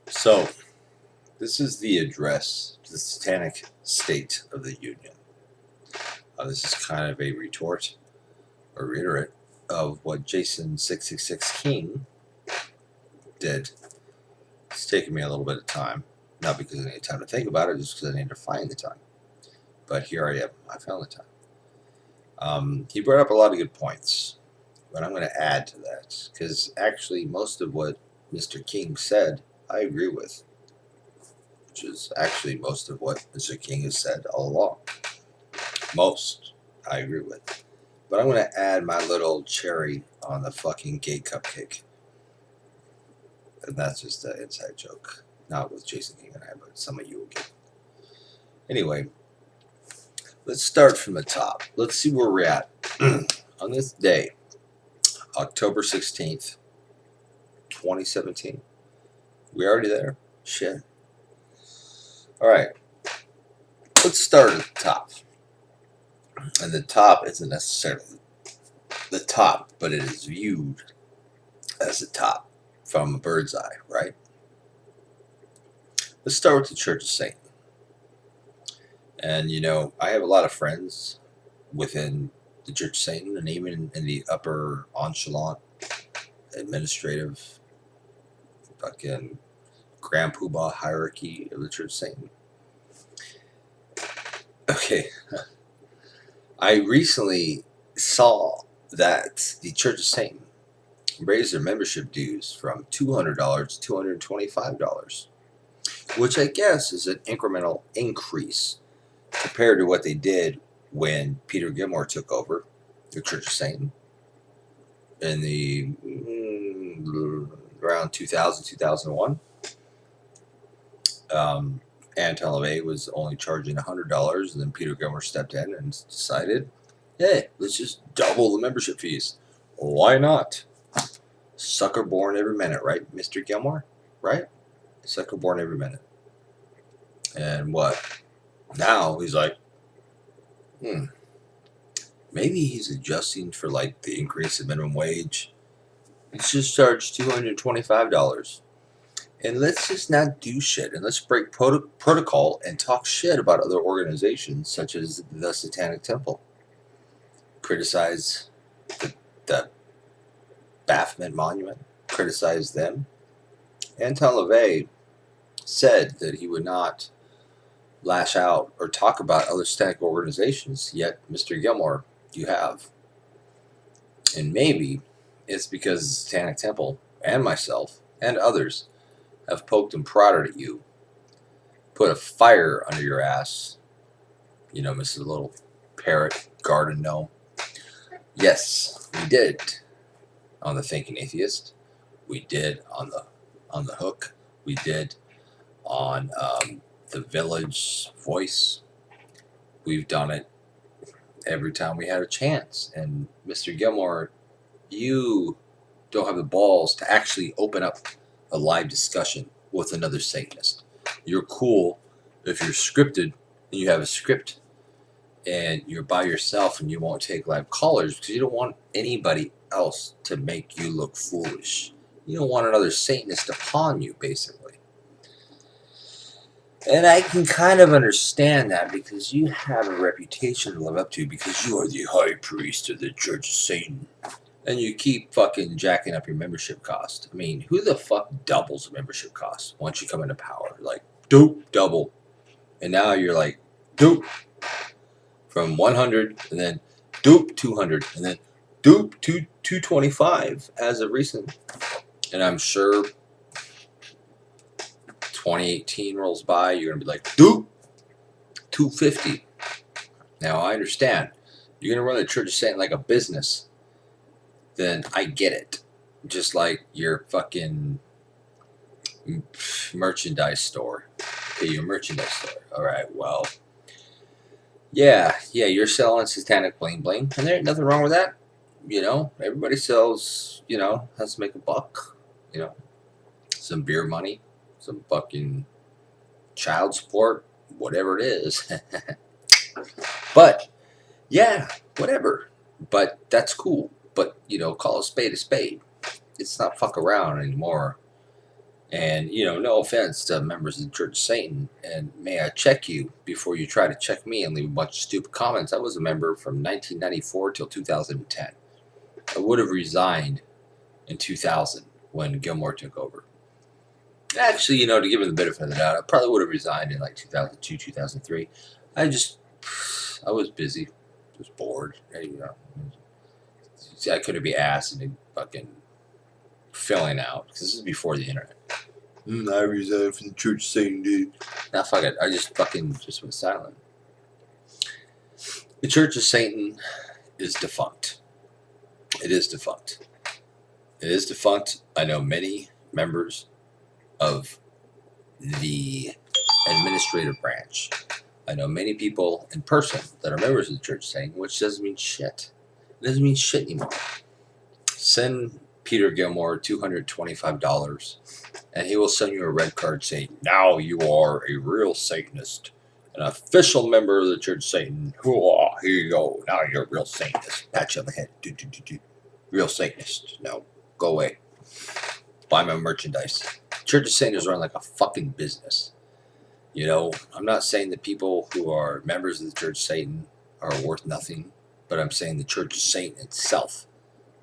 So, this is the address to the Satanic State of the Union. This is kind of a retort or reiterate of what Jason 666 King did. It's taken me a little bit of time, not because I need time to think about it, just because I need to find the time. But here I am. I found the time. He brought up a lot of good points, but I'm going to add to that because actually most of what Mr. King said, I agree with, which is actually most of what Mr. King has said all along. Most I agree with. But I'm going to add my little cherry on the fucking gay cupcake. And that's just an inside joke. Not with Jason King and I, but some of you will get. Anyway, let's start from the top. Let's see where we're at. On this day, October 16th, 2017. We already there? Shit. Alright. Let's start at the top. And the top isn't necessarily the top, but it is viewed as the top from a bird's eye, right? Let's start with the Church of Satan. And, you know, I have a lot of friends within the Church of Satan and even in the upper echelon administrative fucking Grand Poobah hierarchy of the Church of Satan. Okay. I recently saw that the Church of Satan raised their membership dues from $200 to $225, which I guess is an incremental increase compared to what they did when Peter Gilmore took over the Church of Satan in the around 2000, 2001. Anton LaVey was only charging $100, and then Peter Gilmore stepped in and decided, hey, let's just double the membership fees. Why not? Sucker born every minute, right, Mr. Gilmore? Right? Sucker born every minute. And what? Now he's like, maybe he's adjusting for like the increase in minimum wage. Let's just charge $225. And let's just not do shit. And let's break protocol and talk shit about other organizations such as the Satanic Temple. Criticize the Baphomet Monument. Criticize them. Anton LaVey said that he would not lash out or talk about other satanic organizations. Yet, Mr. Gilmore, you have. And maybe it's because the Satanic Temple and myself and others have poked and prodded at you, put a fire under your ass, you know, Mrs. Little Parrot Garden Gnome. Yes, we did on the Thinking Atheist. We did on the Hook. We did on the Village Voice. We've done it every time we had a chance. And Mr. Gilmore, you don't have the balls to actually open up a live discussion with another Satanist. You're cool if you're scripted and you have a script and you're by yourself and you won't take live callers because you don't want anybody else to make you look foolish. You don't want another Satanist to pawn you, basically. And I can kind of understand that because you have a reputation to live up to because you are the high priest of the Church of Satan. And you keep fucking jacking up your membership cost. I mean, who the fuck doubles a membership cost once you come into power? Like, dope, double. And now you're like, dope, from 100, and then dope, 200, and then dope, 225 as of recent. And I'm sure 2018 rolls by, you're going to be like, dope, 250. Now, I understand. You're going to run the Church of Satan like a business. Then I get it. Just like your fucking merchandise store. Okay, your merchandise store. Alright, well. Yeah, you're selling satanic bling bling. And there ain't nothing wrong with that. You know, everybody sells, you know, has to make a buck. You know, some beer money. Some fucking child support. Whatever it is. But, yeah, whatever. But that's cool. But, you know, call a spade a spade. It's not fuck around anymore And, you know, no offense to members of the Church of Satan, and may I check you before you try to check me and leave a bunch of stupid comments. I was a member from 1994 till 2010. I would have resigned in 2000 when Gilmore took over. Actually, you know, to give him the benefit of the doubt, I probably would have resigned in like 2002, 2003. I was busy. I was bored. You know, I couldn't be asked and fucking filling out, because this is before the internet. I resigned from the Church of Satan, dude. Nah, fuck it. I just went silent. The Church of Satan is defunct. It is defunct. It is defunct. I know many members of the administrative branch. I know many people in person that are members of the Church of Satan, which doesn't mean shit. It doesn't mean shit anymore. Send Peter Gilmore $225, and he will send you a red card saying, now you are a real Satanist, an official member of the Church of Satan. Oh, here you go. Now you're a real Satanist. Pat you on the head. Real Satanist. No, go away. Buy my merchandise. Church of Satan is run like a fucking business. You know, I'm not saying that people who are members of the Church of Satan are worth nothing, but I'm saying the Church of Satan itself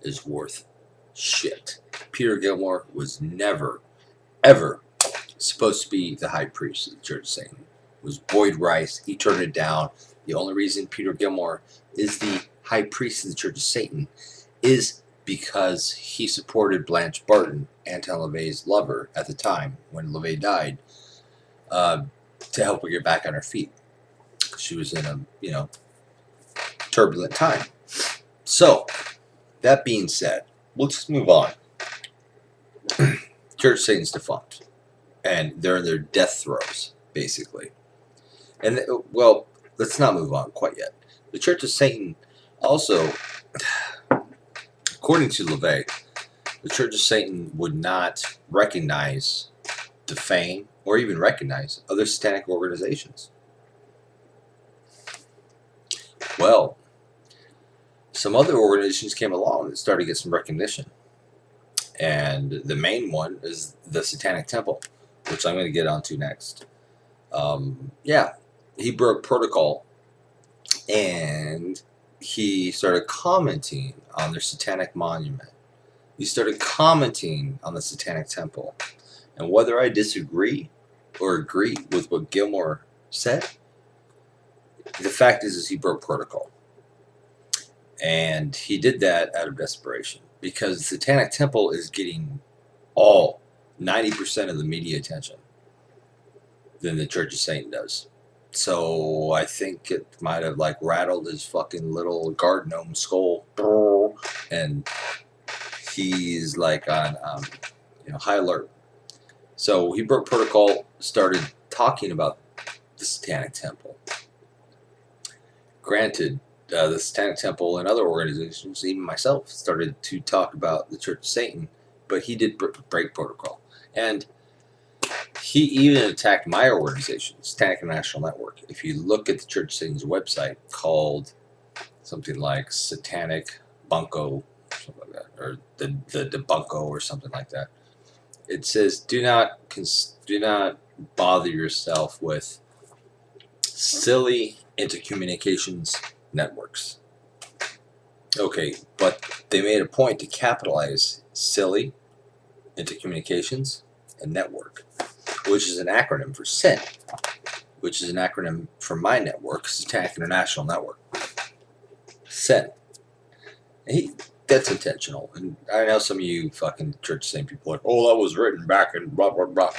is worth shit. Peter Gilmore was never, ever supposed to be the high priest of the Church of Satan. It was Boyd Rice. He turned it down. The only reason Peter Gilmore is the high priest of the Church of Satan is because he supported Blanche Barton, Anton LaVey's lover at the time when LaVey died, to help her get back on her feet. She was in a, you know, turbulent time. So, that being said, we'll just move on. Church of Satan's defunct. And they're in their death throes, basically. And, well, let's not move on quite yet. The Church of Satan also, according to LaVey, the Church of Satan would not recognize, defame, or even recognize other satanic organizations. Well, some other organizations came along and started to get some recognition. And the main one is the Satanic Temple, which I'm going to get onto next. Yeah, he broke protocol, and he started commenting on their satanic monument. He started commenting on the Satanic Temple. And whether I disagree or agree with what Gilmore said, the fact is he broke protocol. And he did that out of desperation, because the Satanic Temple is getting 90% of the media attention than the Church of Satan does. So I think it might have like rattled his fucking little guard gnome skull, and he's like on high alert. So he broke protocol, started talking about the Satanic Temple. Granted, the Satanic Temple and other organizations, even myself, started to talk about the Church of Satan, but he did break protocol. And he even attacked my organization, Satanic International Network. If you look at the Church of Satan's website, called something like Satanic Bunko, something like that, or the Debunko or something like that, it says, do not bother yourself with silly intercommunications networks. Okay, but they made a point to capitalize silly, intercommunications, and network, which is an acronym for SIN, which is an acronym for my network, Satanic International Network. SIN. That's intentional. And I know some of you fucking Church Satan people are like, oh, that was written back in blah, blah, blah.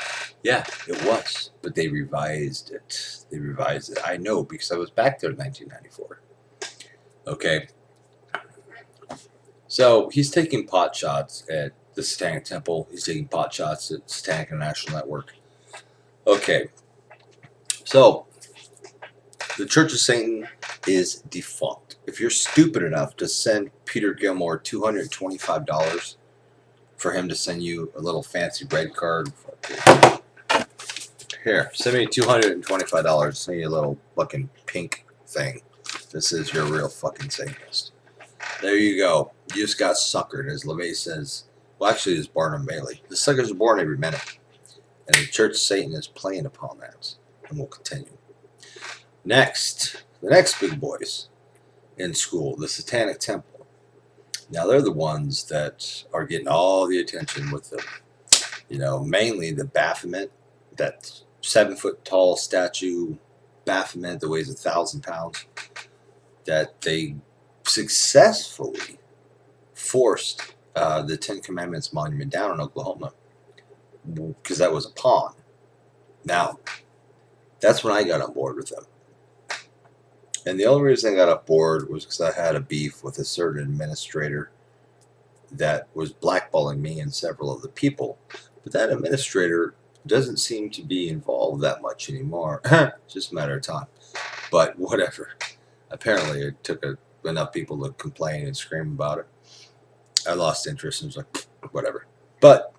Yeah, it was. But they revised it. I know, because I was back there in 1994. Okay. So he's taking pot shots at the Satanic Temple. He's taking pot shots at Satanic International Network. Okay. So the Church of Satan is defunct. If you're stupid enough to send Peter Gilmore $225 for him to send you a little fancy red card, here, send me $225, send you a little fucking pink thing. This is your real fucking Satanist. There you go. You just got suckered, as LaVey says. Well, actually, it's Barnum Bailey. The suckers are born every minute. And the Church of Satan is playing upon that. And will continue. Next, the next big boys in school, the Satanic Temple. Now, they're the ones that are getting all the attention with the, mainly the Baphomet, that 7-foot tall statue Baphomet that weighs 1,000 pounds, that they successfully forced the Ten Commandments monument down in Oklahoma because that was a pawn. Now, that's when I got on board with them. And the only reason I got on board was because I had a beef with a certain administrator that was blackballing me and several of the people. But that administrator doesn't seem to be involved that much anymore. It's just a matter of time. But whatever. Apparently it took enough people to complain and scream about it. I lost interest and was like, whatever. But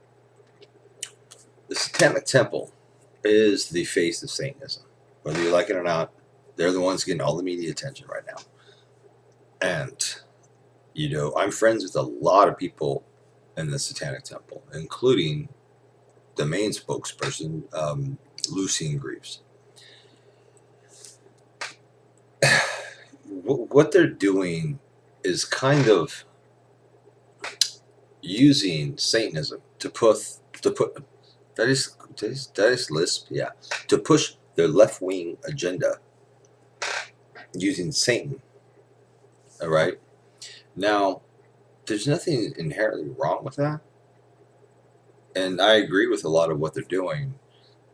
the Satanic Temple is the face of Satanism. Whether you like it or not, they're the ones getting all the media attention right now. And, I'm friends with a lot of people in the Satanic Temple, including the main spokesperson, Lucien Greaves. What they're doing is kind of using Satanism to push their left-wing agenda using Satan. All right. Now, there's nothing inherently wrong with that. And I agree with a lot of what they're doing.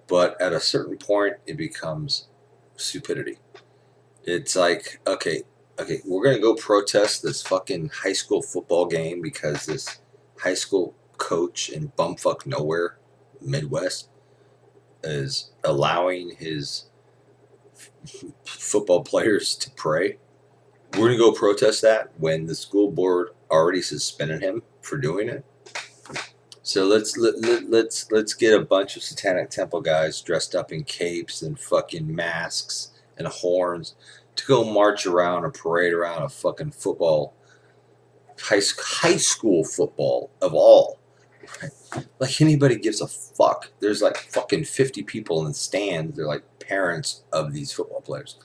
But at a certain point, it becomes stupidity. It's like, okay, we're going to go protest this fucking high school football game because this high school coach in bumfuck nowhere, Midwest, is allowing his football players to pray. We're going to go protest that when the school board already suspended him for doing it. So let's get a bunch of Satanic Temple guys dressed up in capes and fucking masks and horns to go march around or parade around a fucking football, high school football of all. Right? Like anybody gives a fuck. There's like fucking 50 people in the stands. They're like parents of these football players.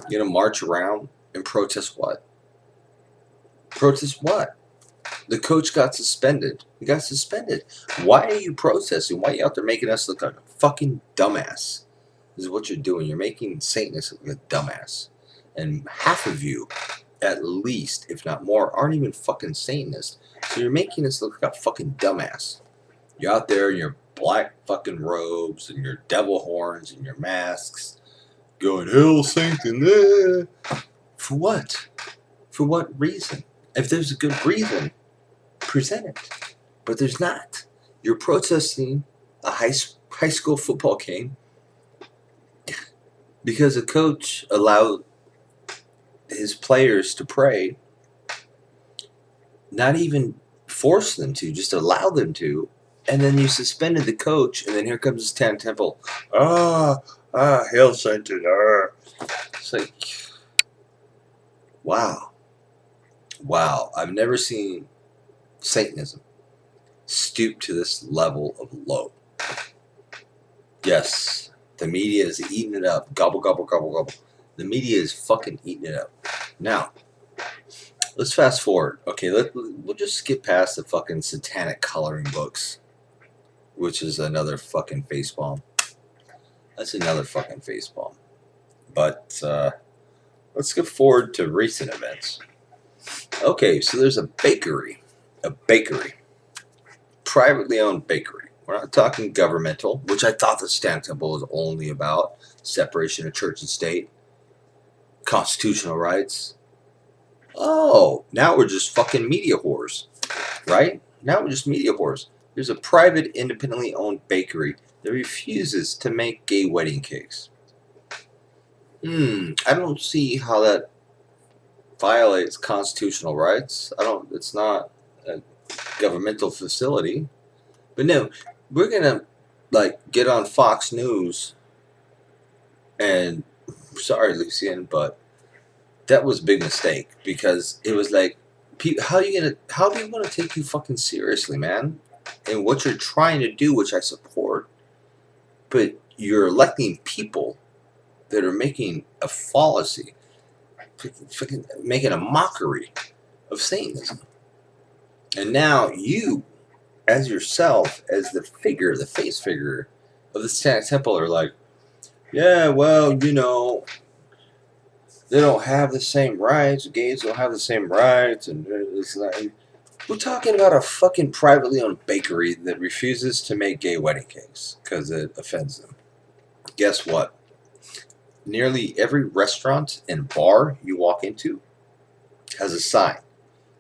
You're gonna march around and protest what? Protest what? The coach got suspended. He got suspended. Why are you protesting? Why are you out there making us look like a fucking dumbass? This is what you're doing. You're making Satanists look like a dumbass. And half of you, at least, if not more, aren't even fucking Satanists. So you're making us look like a fucking dumbass. You're out there in your black fucking robes and your devil horns and your masks going, Hail Satan. For what? For what reason? If there's a good reason, present it. But there's not. You're protesting a high school football game because a coach allowed his players to pray, not even force them to, just allow them to, and then you suspended the coach, and then here comes the Satanic Temple. Hail Satan. It's like, wow. I've never seen Satanism stoop to this level of low. Yes, the media is eating it up. Gobble, gobble, gobble, gobble. The media is fucking eating it up. Now, let's fast forward. Okay, we'll just skip past the fucking satanic coloring books, which is another fucking facepalm. That's another fucking facepalm. But let's skip forward to recent events. Okay, so there's a bakery, privately owned bakery. We're not talking governmental, which I thought the Satanic Temple was only about separation of church and state, constitutional rights. Oh, now we're just fucking media whores, right? Now we're just media whores. There's a private, independently owned bakery that refuses to make gay wedding cakes. I don't see how that violates constitutional rights. It's not a governmental facility. But no, we're gonna get on Fox News and sorry, Lucien, but that was a big mistake because it was like, how do you want to take you fucking seriously, man? And what you're trying to do, which I support, But you're electing people that are making a fallacy, fucking making a mockery of Satanism. And now you, as yourself, as the figure, the face figure of the Satanic Temple, are like, yeah, well, you know, they don't have the same rights. Gays don't have the same rights, and it's like, we're talking about a fucking privately owned bakery that refuses to make gay wedding cakes because it offends them. Guess what? Nearly every restaurant and bar you walk into has a sign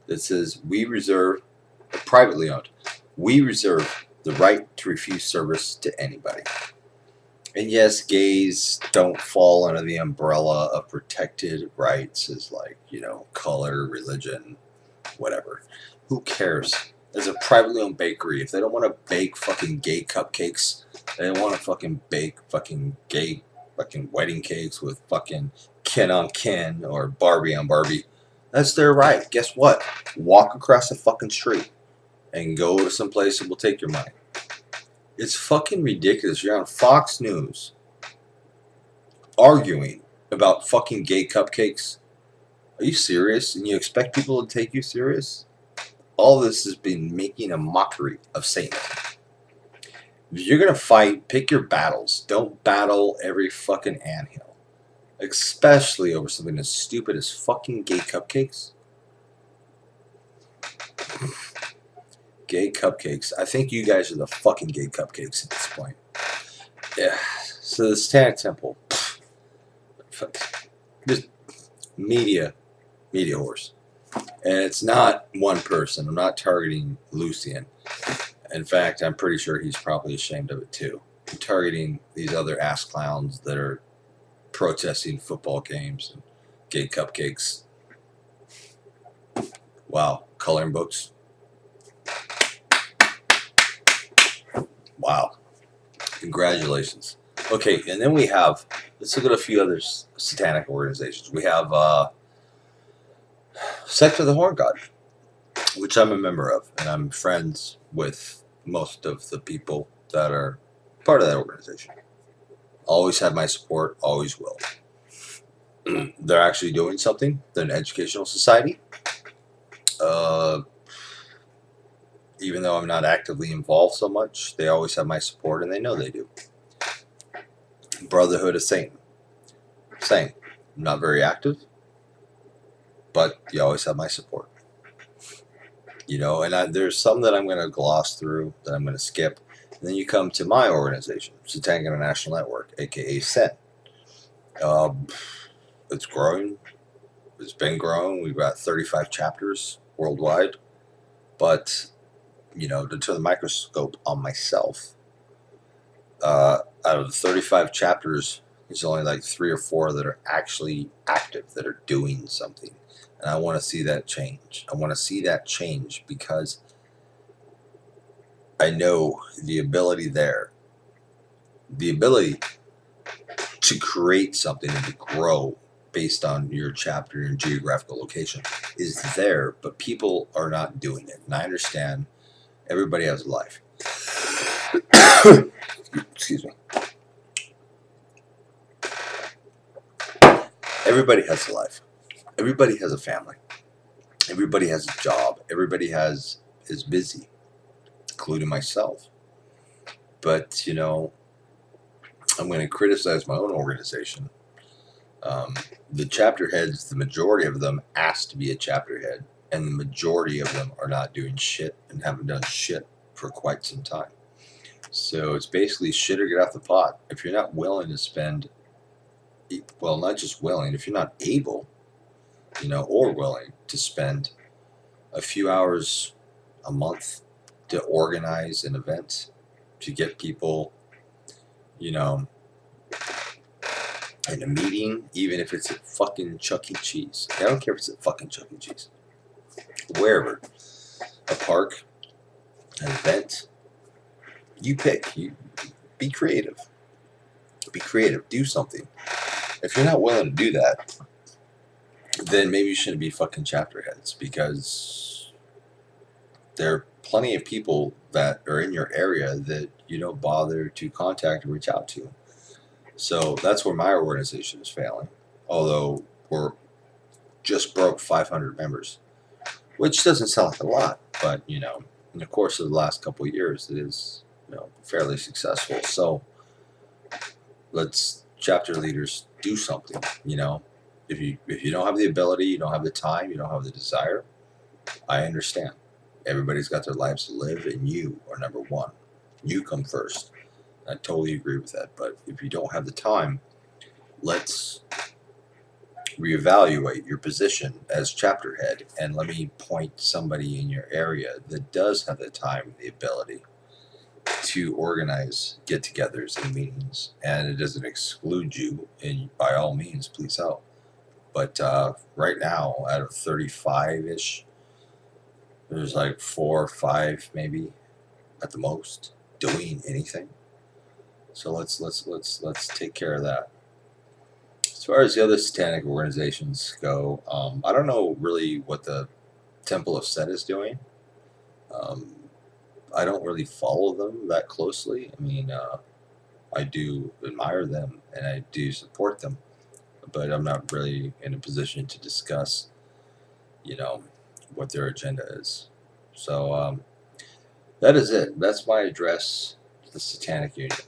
that says, we reserve, privately owned, we reserve the right to refuse service to anybody. And yes, gays don't fall under the umbrella of protected rights as like, you know, color, religion, whatever. Who cares? There's a privately owned bakery. If they don't want to bake fucking gay cupcakes, they don't want to fucking bake fucking gay fucking wedding cakes with fucking Ken on Ken or Barbie on Barbie. That's their right. Guess what? Walk across the fucking street and go to some place that will take your money. It's fucking ridiculous. You're on Fox News arguing about fucking gay cupcakes. Are you serious? And you expect people to take you serious? All this has been making a mockery of Satan. If you're going to fight, pick your battles. Don't battle every fucking anthill. Especially over something as stupid as fucking gay cupcakes. Gay cupcakes. I think you guys are the fucking gay cupcakes at this point. Yeah. So the Satanic Temple. Just media horse. And it's not one person. I'm not targeting Lucian. In fact, I'm pretty sure he's probably ashamed of it too. I'm targeting these other ass clowns that are protesting football games and gay cupcakes. Wow. Coloring books. Wow. Congratulations. Okay, and then we have, let's look at a few other satanic organizations. We have Sect of the Horn God, which I'm a member of, and I'm friends with most of the people that are part of that organization. Always have my support, always will. They're actually doing something. They're an educational society. Even though I'm not actively involved so much, they always have my support, and they know they do. Brotherhood of Satan. Same. I'm not very active, but you always have my support. You know, and there's some that I'm going to gloss through, that I'm going to skip. And then you come to my organization, Satanic International Network, aka SEN. It's growing. It's been growing. We've got 35 chapters worldwide. But, you know, to turn the microscope on myself, out of the 35 chapters, there's only like 3 or 4 that are actually active, that are doing something. And I want to see that change. I want to see that change because I know the ability there, the ability to create something and to grow based on your chapter and geographical location is there, but people are not doing it. And I understand everybody has a life. Excuse me. Everybody has a life. Everybody has a family. Everybody has a job. Everybody is busy, including myself. But, you know, I'm going to criticize my own organization. The chapter heads, the majority of them asked to be a chapter head, and the majority of them are not doing shit and haven't done shit for quite some time. So it's basically shit or get off the pot. If you're not willing to spend, well, not just willing, if you're not able, you know, or willing to spend a few hours a month to organize an event, to get people, you know, in a meeting, even if it's at fucking Chuck E. Cheese. I don't care if it's at fucking Chuck E. Cheese. Wherever. A park, an event. You pick. You be creative. Be creative. Do something. If you're not willing to do that, then maybe you shouldn't be fucking chapter heads, because they're plenty of people that are in your area that you don't bother to contact or reach out to. So that's where my organization is failing. Although we're just broke 500 members, which doesn't sound like a lot, but you know, in the course of the last couple of years, it is, you know, fairly successful. So let's chapter leaders do something. You know, if you don't have the ability, you don't have the time, you don't have the desire, I understand. Everybody's got their lives to live, and you are number one. You come first. I totally agree with that. But if you don't have the time, let's reevaluate your position as chapter head, and let me point somebody in your area that does have the time and the ability to organize get-togethers and meetings, and it doesn't exclude you, and by all means, please help. But right now, out of 35-ish, there's like 4 or 5 maybe at the most doing anything. So let's take care of that. As far as the other satanic organizations go, I don't know really what the Temple of Set is doing. I don't really follow them that closely. I mean, I do admire them and I do support them, but I'm not really in a position to discuss, you know, what their agenda is. So that is it. That's my address to the Satanic Union.